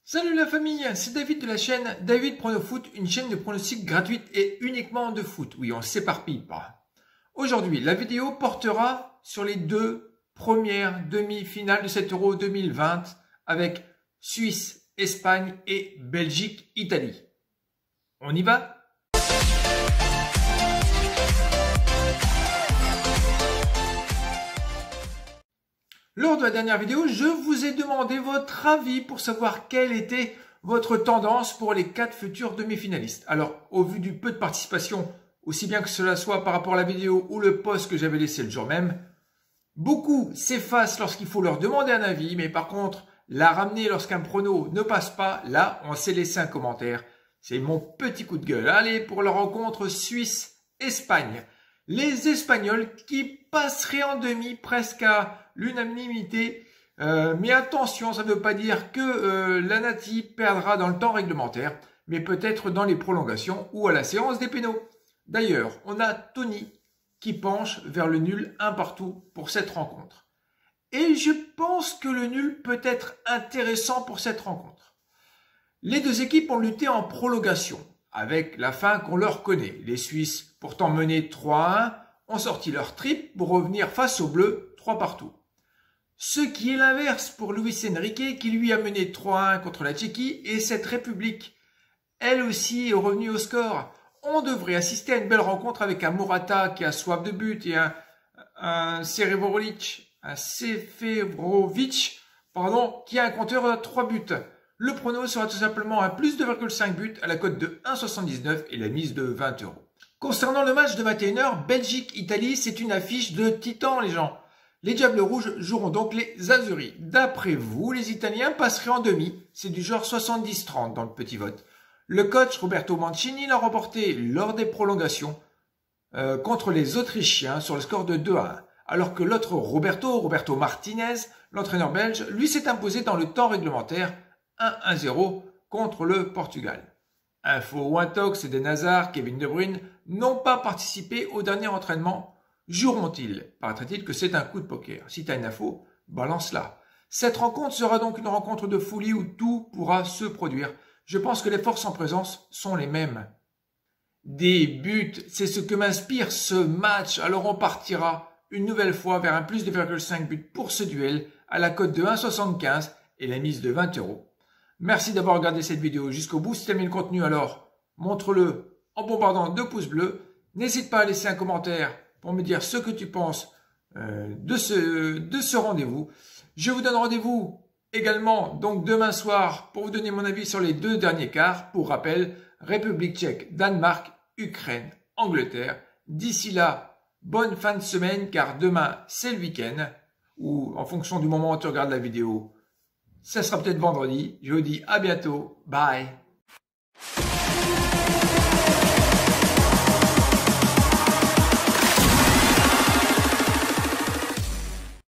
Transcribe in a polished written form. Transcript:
Salut la famille, c'est David de la chaîne David Pronofoot, une chaîne de pronostics gratuite et uniquement de foot. Oui, on s'éparpille pas. Aujourd'hui, la vidéo portera sur les deux premières demi-finales de cet Euro 2020 avec Suisse, Espagne et Belgique, Italie. On y va ? Lors de la dernière vidéo, je vous ai demandé votre avis pour savoir quelle était votre tendance pour les 4 futurs demi-finalistes. Alors, au vu du peu de participation, aussi bien que cela soit par rapport à la vidéo ou le post que j'avais laissé le jour même, beaucoup s'effacent lorsqu'il faut leur demander un avis, mais par contre, la ramener lorsqu'un prono ne passe pas, là, on s'est laissé un commentaire. C'est mon petit coup de gueule. Allez, pour la rencontre Suisse-Espagne. Les Espagnols qui passeraient en demi presque à l'unanimité. Mais attention, ça ne veut pas dire que la Nati perdra dans le temps réglementaire, mais peut-être dans les prolongations ou à la séance des pénaux. D'ailleurs, on a Tony qui penche vers le nul un partout pour cette rencontre. Et je pense que le nul peut être intéressant pour cette rencontre. Les deux équipes ont lutté en prolongation, avec la fin qu'on leur connaît. Les Suisses, pourtant menés 3-1, ont sorti leur trip pour revenir face aux Bleus 3 partout. Ce qui est l'inverse pour Luis Enrique qui lui a mené 3-1 contre la Tchéquie et cette République, elle aussi est revenue au score. On devrait assister à une belle rencontre avec un Morata qui a soif de but et un Seferovic qui a un compteur à 3 buts. Le prono sera tout simplement un plus 2,5 buts à la cote de 1,79 et la mise de 20 €. Concernant le match de 21 h, Belgique-Italie, c'est une affiche de titan les gens. Les Diables Rouges joueront donc les Azuris. D'après vous, les Italiens passeraient en demi. C'est du genre 70-30 dans le petit vote. Le coach Roberto Mancini l'a remporté lors des prolongations contre les Autrichiens sur le score de 2-1. Alors que l'autre Roberto Martinez, l'entraîneur belge, lui s'est imposé dans le temps réglementaire 1-0 contre le Portugal. Info ou intox, Eden Hazard, Kevin De Bruyne n'ont pas participé au dernier entraînement. Joueront-ils? Paraîtrait-il que c'est un coup de poker. Si tu as une info, balance-la. Cette rencontre sera donc une rencontre de folie où tout pourra se produire. Je pense que les forces en présence sont les mêmes. Des buts, c'est ce que m'inspire ce match. Alors on partira une nouvelle fois vers un plus de 2,5 buts pour ce duel à la cote de 1,75 et la mise de 20 €. Merci d'avoir regardé cette vidéo jusqu'au bout. Si tu as aimé le contenu, alors montre-le en bombardant 2 pouces bleus. N'hésite pas à laisser un commentaire pour me dire ce que tu penses de ce rendez-vous. Je vous donne rendez-vous également donc demain soir pour vous donner mon avis sur les 2 derniers quarts. Pour rappel, République tchèque, Danemark, Ukraine, Angleterre. D'ici là, bonne fin de semaine car demain c'est le week-end ou en fonction du moment où tu regardes la vidéo, ça sera peut-être vendredi. Je vous dis à bientôt. Bye.